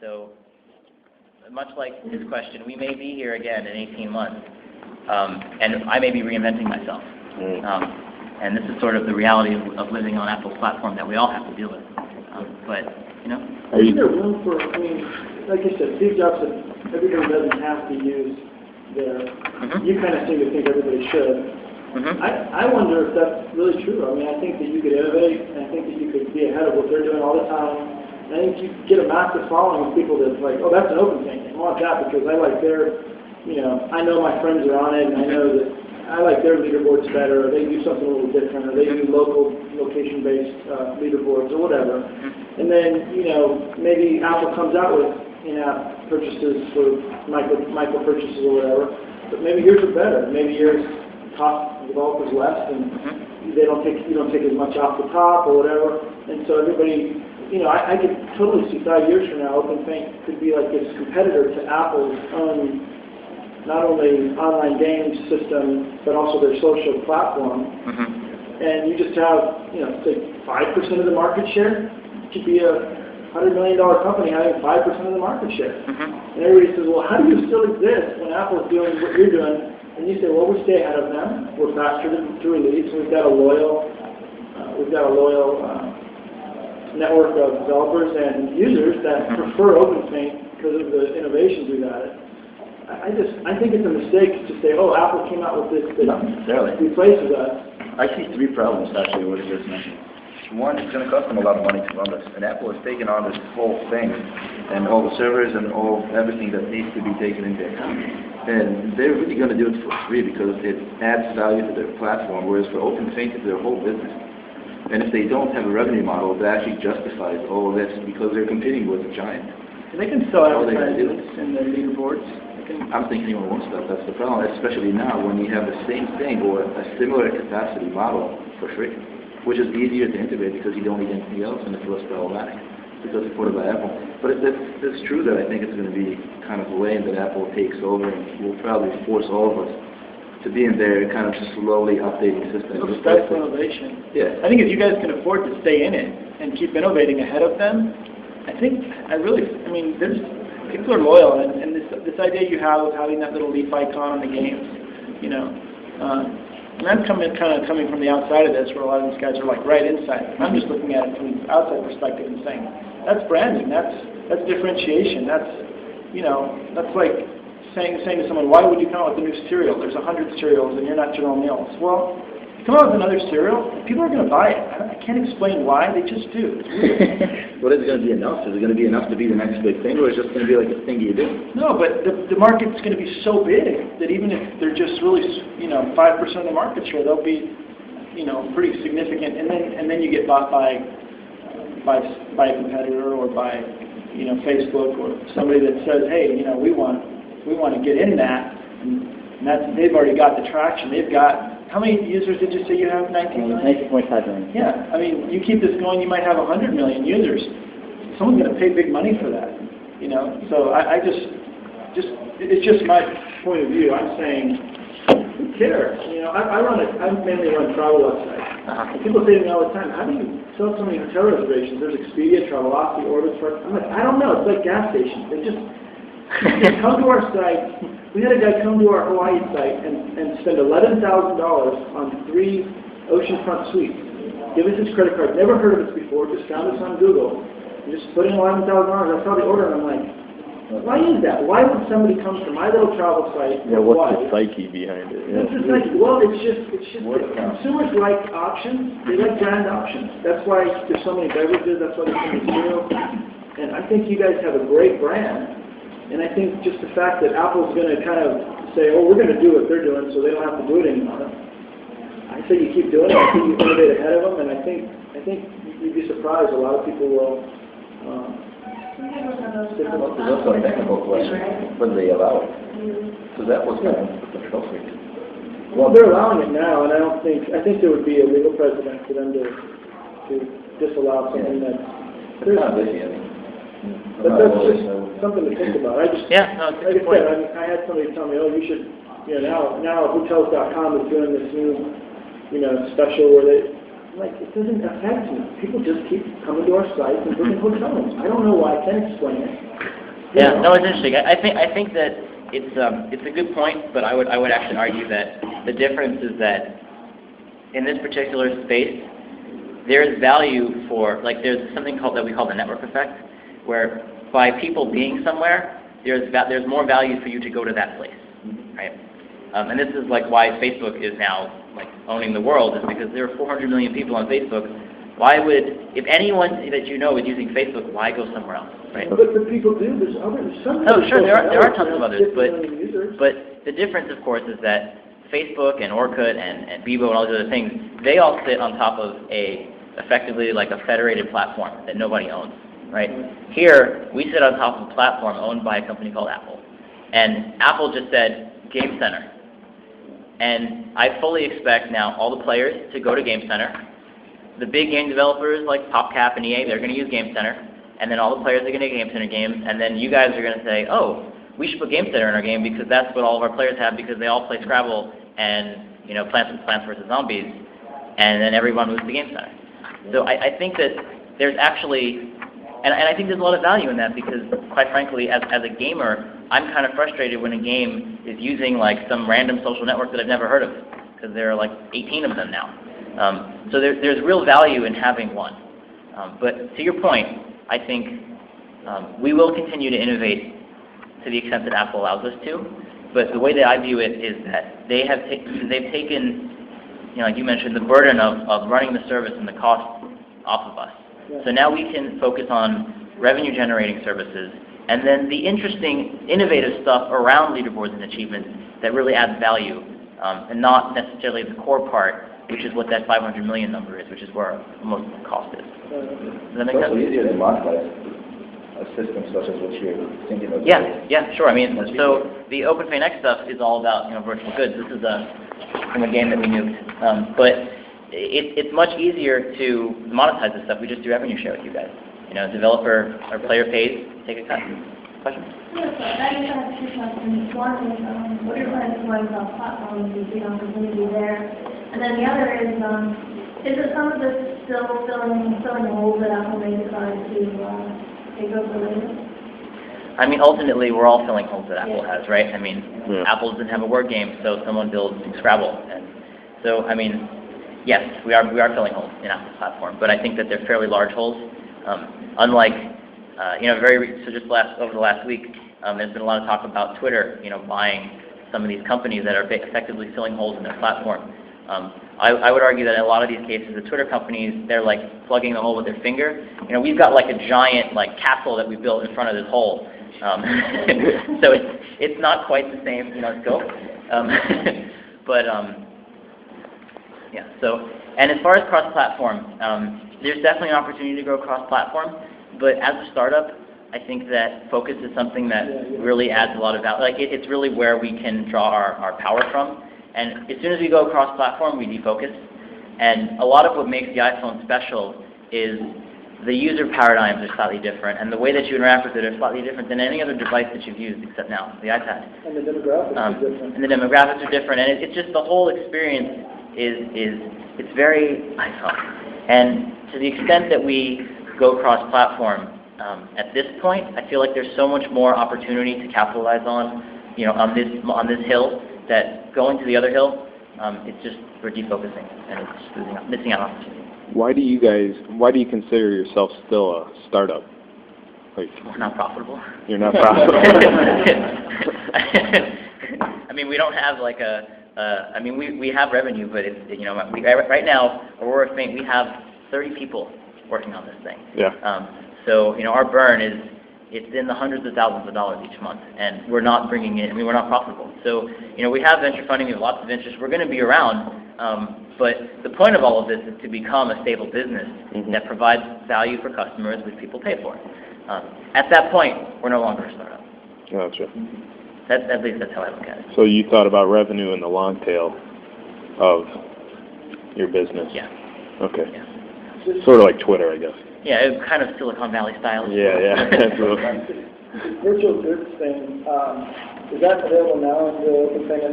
So much like his question, we may be here again in 18 months, and I may be reinventing myself. And this is sort of the reality of living on Apple's platform that we all have to deal with. But, you know. Isn't there room for, I mean, like you said, Steve Jobs said everybody doesn't have to use their, you kind of seem to think everybody should. I wonder if that's really true. I mean, I think that you could innovate, and I think that you could be ahead of what they're doing all the time. And I think you get a massive following of people that's like, oh, that's an open thing. I want that because I like their, you know, I know my friends are on it, and I know that I like their leaderboards better, or they do something a little different, or they do location-based leaderboards, or whatever. And then, you know, maybe Apple comes out with in-app purchases for micro purchases or whatever, but maybe yours are better. Maybe yours cost developers less, and you don't take as much off the top or whatever. And so everybody, you know, I could totally see 5 years from now, OpenFeint could be like this competitor to Apple's own, not only online games system, but also their social platform. And you just have, you know, say 5% of the market share. It could be a $100 million company having 5% of the market share. And everybody says, well, how do you still exist when Apple's doing what you're doing? And you say, well, we stay ahead of them. We're faster to release. We've got a loyal network of developers and users that prefer OpenFeint because of the innovations we've added. I think it's a mistake to say, oh, Apple came out with this that replaces us. I see 3 problems actually with what you just mentioned. One, it's going to cost them a lot of money to run this, and Apple has taken on this whole thing, and all the servers and everything that needs to be taken into account. And they're really going to do it for free because it adds value to their platform, whereas for OpenFeint, it's their whole business. And if they don't have a revenue model that actually justifies all of this because they're competing with a giant. They can sell advertisements in their leaderboards. I'm thinking anyone wants that. That's the problem, especially now when you have the same thing or a similar capacity model for free, which is easier to integrate because you don't need anything else and it's less problematic because it's supported by Apple. But it's true that I think it's going to be kind of a lane that Apple takes over and will probably force all of us to be in there kind of slowly updating systems. That's innovation. Yeah. I think if you guys can afford to stay in it and keep innovating ahead of them, there's people are loyal, and this idea you have of having that little leaf icon on the games, you know, and that's kind of coming from the outside of this, where a lot of these guys are like right inside. I'm just looking at it from the outside perspective and saying, that's branding, that's differentiation, that's like saying to someone, why would you come out with a new cereal? There's 100 cereals and you're not General Mills. Well, come out with another cereal, people are going to buy it. I can't explain why, they just do. It's weird. What is it going to be enough? Is it going to be enough to be the next big thing, or is it just going to be like a thing you do? No, but the market's going to be so big that even if they're just really, 5% of the market share, they'll be, pretty significant. And then you get bought by a competitor or by, Facebook or somebody that says, hey, we want to get in that, and they've already got the traction. They've got. How many users did you say you have? 19 million? 19.5 million. Yeah, I mean, you keep this going, you might have 100 million users. Someone's going to pay big money for that, So it's just my point of view. I'm saying, who cares? I mainly run travel websites. And people say to me all the time, how do you sell so many hotel reservations? There's Expedia, Travelocity, Orbitz. I'm like, I don't know. It's like gas stations. They just come to our site. We had a guy come to our Hawaii site and spend $11,000 on 3 oceanfront suites. Give us his credit card. Never heard of us before. Just found us on Google. And just put in $11,000. I saw the order and I'm like, why is that? Why would somebody come to my little travel site? Yeah, what's the psyche behind it? Yeah. What's the psyche? Well, it's just consumers like options. They like brand options. That's why there's so many beverages. That's why there's so many cereals. And I think you guys have a great brand. And I think just the fact that Apple's going to kind of say, oh, we're going to do what they're doing so they don't have to do it anymore. I say you keep doing it. I think you innovate ahead of them. And I think you'd be surprised. A lot of people will stick with it. There's also a technical question. When they allow it. So that was kind of the control freak. Well, they're allowing it now, and I think there would be a legal precedent for them to disallow something that's... It's not busy, I mean. But that's just something to think about. Like I said, I had somebody tell me, oh, you should, now Hotels.com is doing this new, special where like, it doesn't affect me. People just keep coming to our site and booking hotel rooms. I don't know why. I can't explain it. Yeah, no, it's interesting. I think that it's a good point, but I would actually argue that the difference is that in this particular space, there is value for, like, there's something that we call the network effect, where by people being somewhere, there's more value for you to go to that place, right? And this is like why Facebook is now like owning the world, is because there are 400 million people on Facebook. Why would, if anyone that you know is using Facebook, why go somewhere else, right? But the people do. There's others. Oh, sure, there are tons of others, but the difference, of course, is that Facebook and Orkut and Bebo and all these other things, they all sit on top of effectively like a federated platform that nobody owns, right? Here, we sit on top of a platform owned by a company called Apple. And Apple just said, Game Center. And I fully expect now all the players to go to Game Center. The big game developers like PopCap and EA, they're going to use Game Center. And then all the players are going to get Game Center games. And then you guys are going to say, oh, we should put Game Center in our game because that's what all of our players have, because they all play Scrabble and, you know, Plants vs. Zombies. And then everyone moves to Game Center. So I think that there's actually, and I think there's a lot of value in that, because quite frankly, as a gamer, I'm kind of frustrated when a game is using like some random social network that I've never heard of, because there are like 18 of them now. So there's real value in having one. But to your point, I think we will continue to innovate to the extent that Apple allows us to. But the way that I view it is that they've taken, you know, like you mentioned, the burden of running the service and the cost off of us. Yeah. So now we can focus on revenue-generating services, and then the interesting, innovative stuff around leaderboards and achievements that really adds value, and not necessarily the core part, which is what that 500 million number is, which is where most of the cost is. Does that make sense? It's also easier to monetize a system such as what you're thinking of. Yeah, sure. I mean, so the Open Feint stuff is all about, you know, virtual goods. This is from a game that we nuked, but it's much easier to monetize this stuff. We just do revenue share with you guys. You know, developer or player pays, take a cut. Question? Yeah, so that is kind of two questions. One is, what are your plans for platforms? You see an opportunity there. And then the other is it some of this still filling holes that Apple may decide to take over later? I mean, ultimately, we're all filling holes that Apple has, right? I mean, Apple doesn't have a word game, so someone builds Scrabble. And so, I mean, yes, we are filling holes in Apple's platform, but I think that they're fairly large holes. Unlike, you know, just over the last week, there's been a lot of talk about Twitter, you know, buying some of these companies that are effectively filling holes in their platform. I would argue that in a lot of these cases, the Twitter companies, they're like plugging the hole with their finger. You know, we've got like a giant like castle that we built in front of this hole. So it's not quite the same, you know, scope. But yeah. So, and as far as cross-platform, there's definitely an opportunity to go cross-platform. But as a startup, I think that focus is something that really adds a lot of value. Like it's really where we can draw our power from. And as soon as we go cross-platform, we defocus. And a lot of what makes the iPhone special is the user paradigms are slightly different, and the way that you interact with it are slightly different than any other device that you've used except now, the iPad. And the demographics are different. And the demographics are different, and it's just the whole experience it's very iPhone. And to the extent that we go cross-platform, at this point, I feel like there's so much more opportunity to capitalize on, you know, on this hill, that going to the other hill, it's just we're defocusing and it's missing out on opportunity. Why do you consider yourself still a startup? Like, we're not profitable. You're not profitable. I mean, we don't have like I mean, we have revenue, but it's, you know, right now, Aurora Feint, we have 30 people working on this thing. Yeah. So, you know, our burn it's in the hundreds of thousands of dollars each month, and we're not bringing in, I mean, we're not profitable. So, you know, we have venture funding, we have lots of interest, we're going to be around, but the point of all of this is to become a stable business that provides value for customers, which people pay for. At that point, we're no longer a startup. Gotcha. At least that's how I look at it. So you thought about revenue in the long tail of your business? Yeah. Okay. Yeah. Sort of like Twitter, I guess. Yeah, it's kind of Silicon Valley style. Yeah, absolutely. Virtual goods thing, is that available now in the Feint